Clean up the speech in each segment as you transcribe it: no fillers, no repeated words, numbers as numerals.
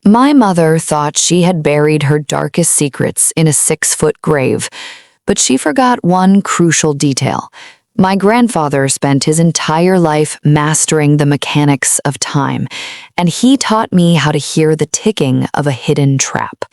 My mother thought she had buried her darkest secrets in a 6-foot grave, but she forgot one crucial detail. My grandfather spent his entire life mastering the mechanics of time, and he taught me how to hear the ticking of a hidden trap.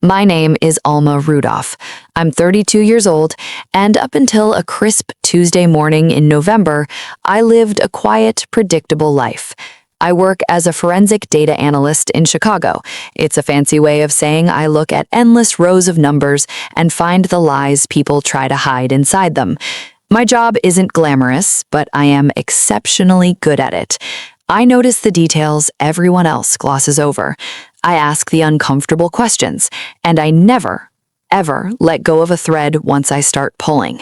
My name is Alma Rudolph. I'm 32 years old, and up until a crisp Tuesday morning in November, I lived a quiet, predictable life. I work as a forensic data analyst in Chicago. It's a fancy way of saying I look at endless rows of numbers and find the lies people try to hide inside them. My job isn't glamorous, but I am exceptionally good at it. I notice the details everyone else glosses over. I ask the uncomfortable questions, and I never, ever let go of a thread once I start pulling.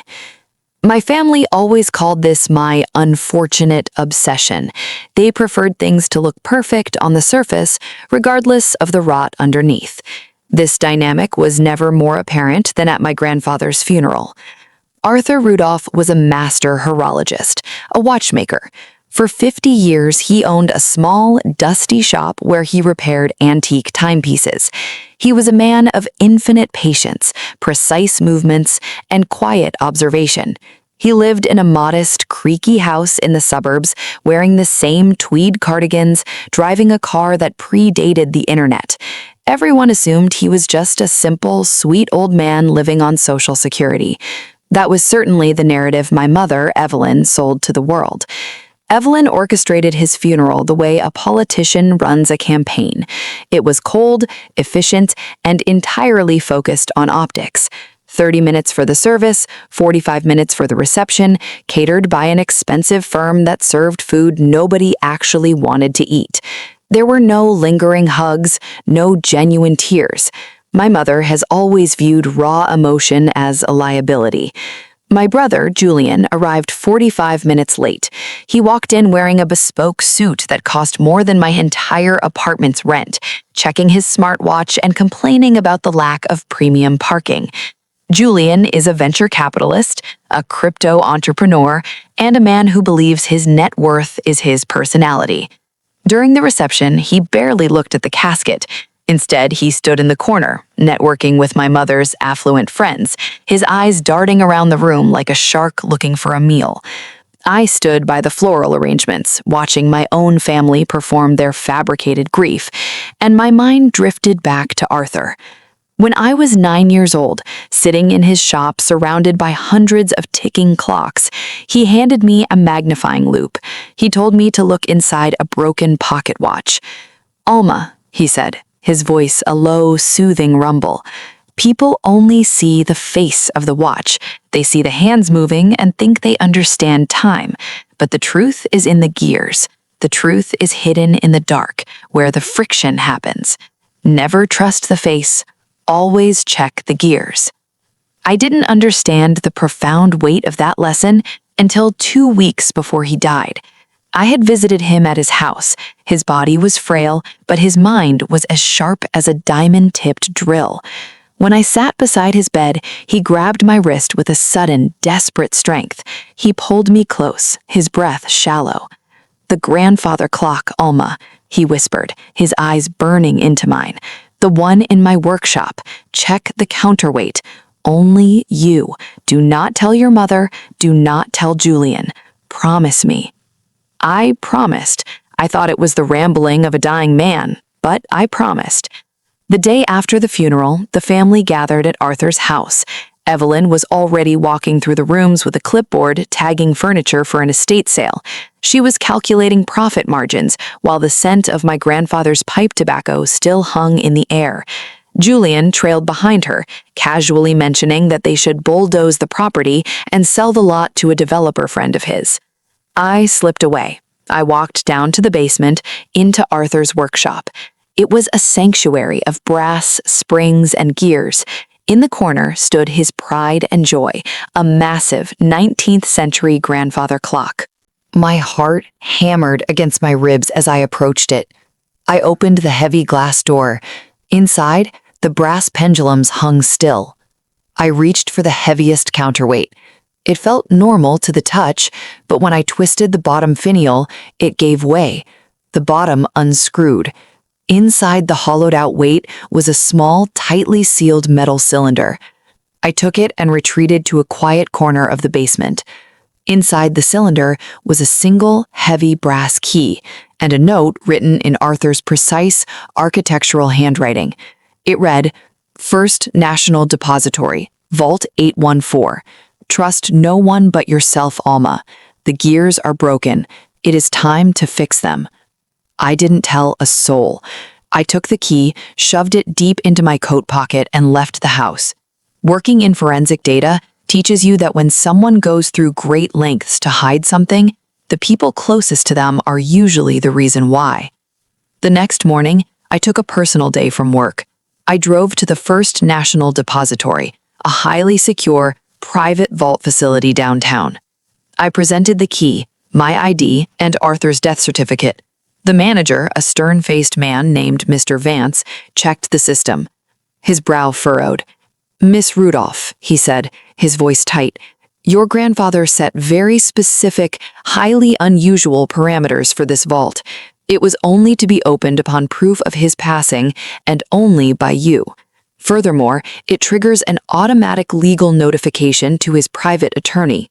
My family always called this my unfortunate obsession. They preferred things to look perfect on the surface, regardless of the rot underneath. This dynamic was never more apparent than at my grandfather's funeral. Arthur Rudolph was a master horologist, a watchmaker. For 50 years, he owned a small, dusty shop where he repaired antique timepieces. He was a man of infinite patience, precise movements, and quiet observation. He lived in a modest, creaky house in the suburbs, wearing the same tweed cardigans, driving a car that predated the internet. Everyone assumed he was just a simple, sweet old man living on Social Security. That was certainly the narrative my mother, Evelyn, sold to the world. Evelyn orchestrated his funeral the way a politician runs a campaign. It was cold, efficient, and entirely focused on optics. 30 minutes for the service, 45 minutes for the reception, catered by an expensive firm that served food nobody actually wanted to eat. There were no lingering hugs, no genuine tears. My mother has always viewed raw emotion as a liability. My brother, Julian, arrived 45 minutes late. He walked in wearing a bespoke suit that cost more than my entire apartment's rent, checking his smartwatch and complaining about the lack of premium parking. Julian is a venture capitalist, a crypto entrepreneur, and a man who believes his net worth is his personality. During the reception, he barely looked at the casket. Instead, he stood in the corner, networking with my mother's affluent friends, his eyes darting around the room like a shark looking for a meal. I stood by the floral arrangements, watching my own family perform their fabricated grief, and my mind drifted back to Arthur. When I was 9 years old, sitting in his shop surrounded by hundreds of ticking clocks, he handed me a magnifying loupe. He told me to look inside a broken pocket watch. "Alma," he said, his voice a low, soothing rumble. "People only see the face of the watch. They see the hands moving and think they understand time. But the truth is in the gears. The truth is hidden in the dark, where the friction happens. Never trust the face. Always check the gears." I didn't understand the profound weight of that lesson until 2 weeks before he died. I had visited him at his house. His body was frail, but his mind was as sharp as a diamond-tipped drill. When I sat beside his bed, he grabbed my wrist with a sudden, desperate strength. He pulled me close, his breath shallow. "The grandfather clock, Alma," he whispered, his eyes burning into mine. "The one in my workshop. Check the counterweight. Only you. Do not tell your mother. Do not tell Julian. Promise me." I promised. I thought it was the rambling of a dying man, but I promised. The day after the funeral, the family gathered at Arthur's house. Evelyn was already walking through the rooms with a clipboard, tagging furniture for an estate sale. She was calculating profit margins, while the scent of my grandfather's pipe tobacco still hung in the air. Julian trailed behind her, casually mentioning that they should bulldoze the property and sell the lot to a developer friend of his. I slipped away. I walked down to the basement, into Arthur's workshop. It was a sanctuary of brass, springs, and gears. In the corner stood his pride and joy, a massive 19th century grandfather clock. My heart hammered against my ribs as I approached it. I opened the heavy glass door. Inside, the brass pendulums hung still. I reached for the heaviest counterweight. It felt normal to the touch, but when I twisted the bottom finial, it gave way. The bottom unscrewed. Inside the hollowed-out weight was a small, tightly sealed metal cylinder. I took it and retreated to a quiet corner of the basement. Inside the cylinder was a single, heavy brass key and a note written in Arthur's precise, architectural handwriting. It read, "First National Depository, Vault 814. Trust no one but yourself, Alma. The gears are broken. It is time to fix them." I didn't tell a soul. I took the key, shoved it deep into my coat pocket, and left the house. Working in forensic data teaches you that when someone goes through great lengths to hide something, the people closest to them are usually the reason why. The next morning, I took a personal day from work. I drove to the First National Depository, a highly secure, private vault facility downtown. I presented the key, my ID, and Arthur's death certificate. The manager, a stern-faced man named Mr. Vance, checked the system. His brow furrowed. "Miss Rudolph," he said, his voice tight, "your grandfather set very specific, highly unusual parameters for this vault. It was only to be opened upon proof of his passing, and only by you. Furthermore, it triggers an automatic legal notification to his private attorney."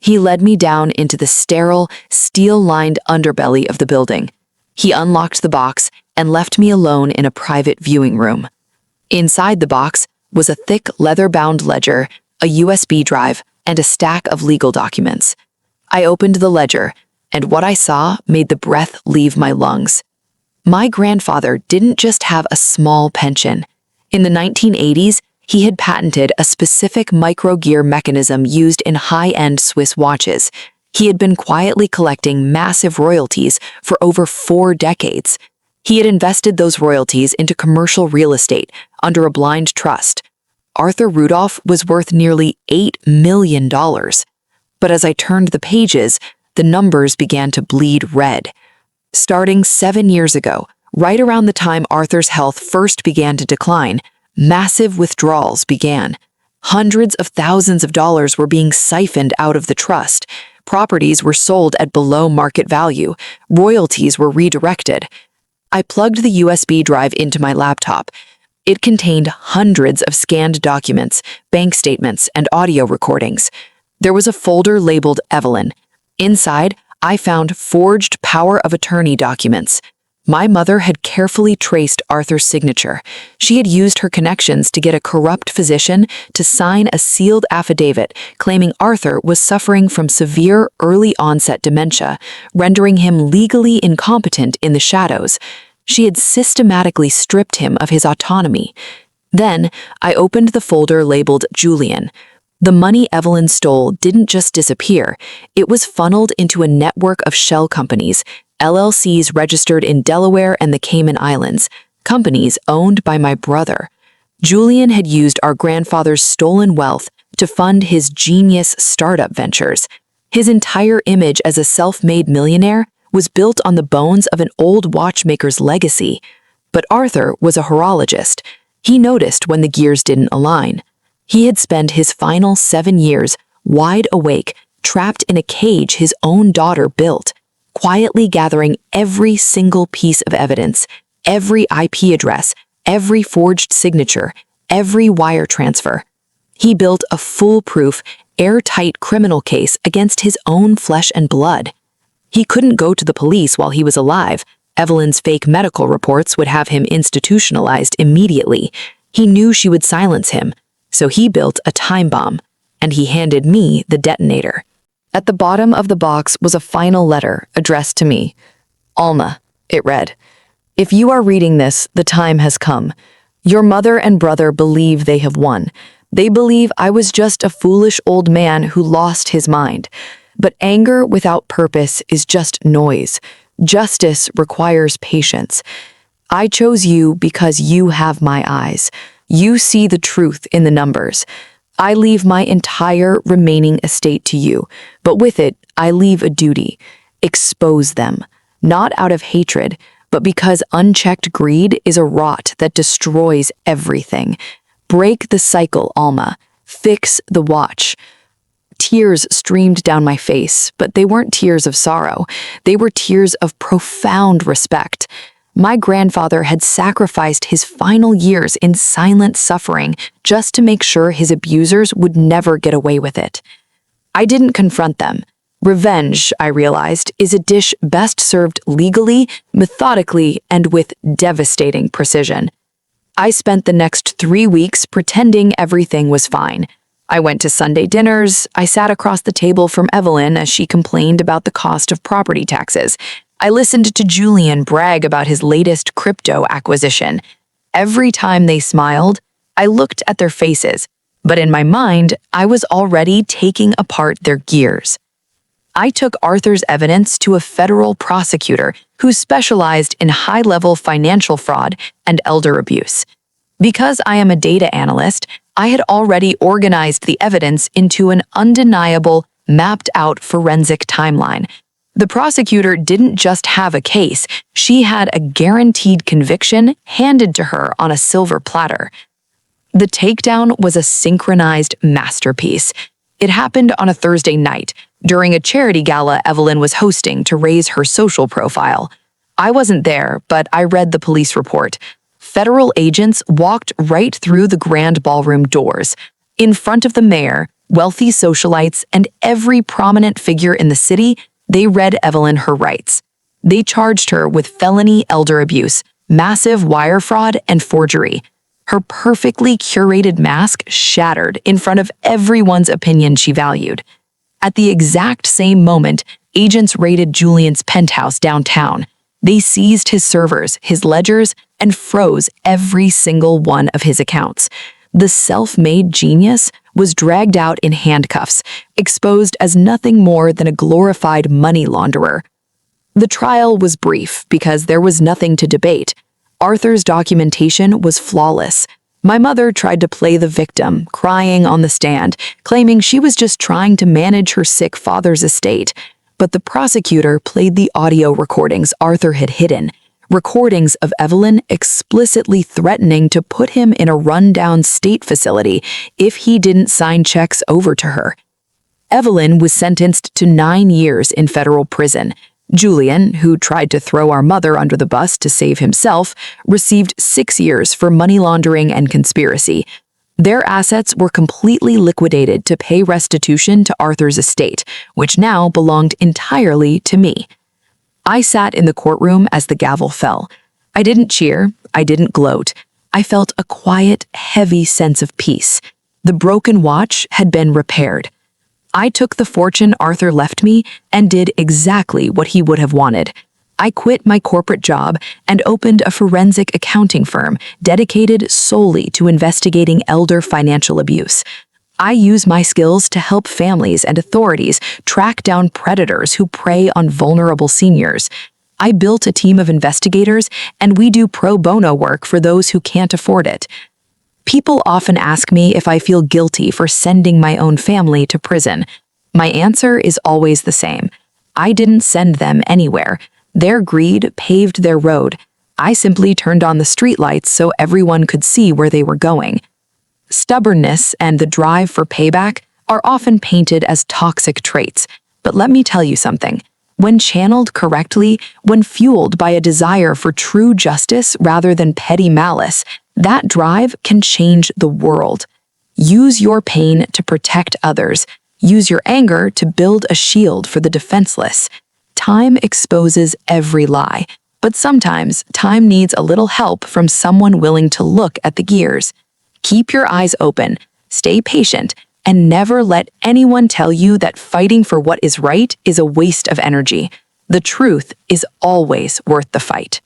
He led me down into the sterile, steel-lined underbelly of the building. He unlocked the box and left me alone in a private viewing room. Inside the box was a thick leather-bound ledger, a USB drive, and a stack of legal documents. I opened the ledger, and what I saw made the breath leave my lungs. My grandfather didn't just have a small pension. In the 1980s, he had patented a specific microgear mechanism used in high-end Swiss watches. He had been quietly collecting massive royalties for over 4 decades. He had invested those royalties into commercial real estate under a blind trust. Arthur Rudolph was worth nearly $8 million. But as I turned the pages, the numbers began to bleed red. Starting 7 years ago, right around the time Arthur's health first began to decline, massive withdrawals began. Hundreds of thousands of dollars were being siphoned out of the trust. Properties were sold at below market value. Royalties were redirected. I plugged the USB drive into my laptop. It contained hundreds of scanned documents, bank statements, and audio recordings. There was a folder labeled Evelyn. Inside, I found forged power of attorney documents. My mother had carefully traced Arthur's signature. She had used her connections to get a corrupt physician to sign a sealed affidavit claiming Arthur was suffering from severe early-onset dementia, rendering him legally incompetent in the shadows. She had systematically stripped him of his autonomy. Then, I opened the folder labeled Julian. The money Evelyn stole didn't just disappear. It was funneled into a network of shell companies, LLCs registered in Delaware and the Cayman Islands, companies owned by my brother. Julian had used our grandfather's stolen wealth to fund his genius startup ventures. His entire image as a self-made millionaire was built on the bones of an old watchmaker's legacy. But Arthur was a horologist. He noticed when the gears didn't align. He had spent his final 7 years wide awake, trapped in a cage his own daughter built, quietly gathering every single piece of evidence, every IP address, every forged signature, every wire transfer. He built a foolproof, airtight criminal case against his own flesh and blood. He couldn't go to the police while he was alive. Evelyn's fake medical reports would have him institutionalized immediately. He knew she would silence him, so he built a time bomb, and he handed me the detonator. At the bottom of the box was a final letter addressed to me. Alma, it read. If you are reading this, the time has come. Your mother and brother believe they have won. They believe I was just a foolish old man who lost his mind. But anger without purpose is just noise. Justice requires patience. I chose you because you have my eyes. You see the truth in the numbers. I leave my entire remaining estate to you, but with it, I leave a duty. Expose them, not out of hatred, but because unchecked greed is a rot that destroys everything. Break the cycle, Alma. Fix the watch. Tears streamed down my face, but they weren't tears of sorrow. They were tears of profound respect. My grandfather had sacrificed his final years in silent suffering just to make sure his abusers would never get away with it. I didn't confront them. Revenge, I realized, is a dish best served legally, methodically, and with devastating precision. I spent the next 3 weeks pretending everything was fine. I went to Sunday dinners, I sat across the table from Evelyn as she complained about the cost of property taxes. I listened to Julian brag about his latest crypto acquisition. Every time they smiled, I looked at their faces, but in my mind, I was already taking apart their gears. I took Arthur's evidence to a federal prosecutor who specialized in high-level financial fraud and elder abuse. Because I am a data analyst, I had already organized the evidence into an undeniable, mapped-out forensic timeline. The prosecutor didn't just have a case, she had a guaranteed conviction handed to her on a silver platter. The takedown was a synchronized masterpiece. It happened on a Thursday night, during a charity gala Evelyn was hosting to raise her social profile. I wasn't there, but I read the police report. Federal agents walked right through the grand ballroom doors. In front of the mayor, wealthy socialites, and every prominent figure in the city, they read Evelyn her rights. They charged her with felony elder abuse, massive wire fraud, and forgery. Her perfectly curated mask shattered in front of everyone's opinion she valued. At the exact same moment, agents raided Julian's penthouse downtown. They seized his servers, his ledgers, and froze every single one of his accounts. The self-made genius was dragged out in handcuffs, exposed as nothing more than a glorified money launderer. The trial was brief because there was nothing to debate. Arthur's documentation was flawless. My mother tried to play the victim, crying on the stand, claiming she was just trying to manage her sick father's estate. But the prosecutor played the audio recordings Arthur had hidden, recordings of Evelyn explicitly threatening to put him in a rundown state facility if he didn't sign checks over to her. Evelyn was sentenced to 9 years in federal prison. Julian, who tried to throw our mother under the bus to save himself, received 6 years for money laundering and conspiracy. Their assets were completely liquidated to pay restitution to Arthur's estate, which now belonged entirely to me. I sat in the courtroom as the gavel fell. I didn't cheer, I didn't gloat. I felt a quiet, heavy sense of peace. The broken watch had been repaired. I took the fortune Arthur left me and did exactly what he would have wanted. I quit my corporate job and opened a forensic accounting firm dedicated solely to investigating elder financial abuse. I use my skills to help families and authorities track down predators who prey on vulnerable seniors. I built a team of investigators, and we do pro bono work for those who can't afford it. People often ask me if I feel guilty for sending my own family to prison. My answer is always the same. I didn't send them anywhere. Their greed paved their road. I simply turned on the streetlights so everyone could see where they were going. Stubbornness and the drive for payback are often painted as toxic traits, but let me tell you something. When channeled correctly, when fueled by a desire for true justice rather than petty malice, that drive can change the world. Use your pain to protect others. Use your anger to build a shield for the defenseless. Time exposes every lie, but sometimes time needs a little help from someone willing to look at the gears. Keep your eyes open, stay patient, and never let anyone tell you that fighting for what is right is a waste of energy. The truth is always worth the fight.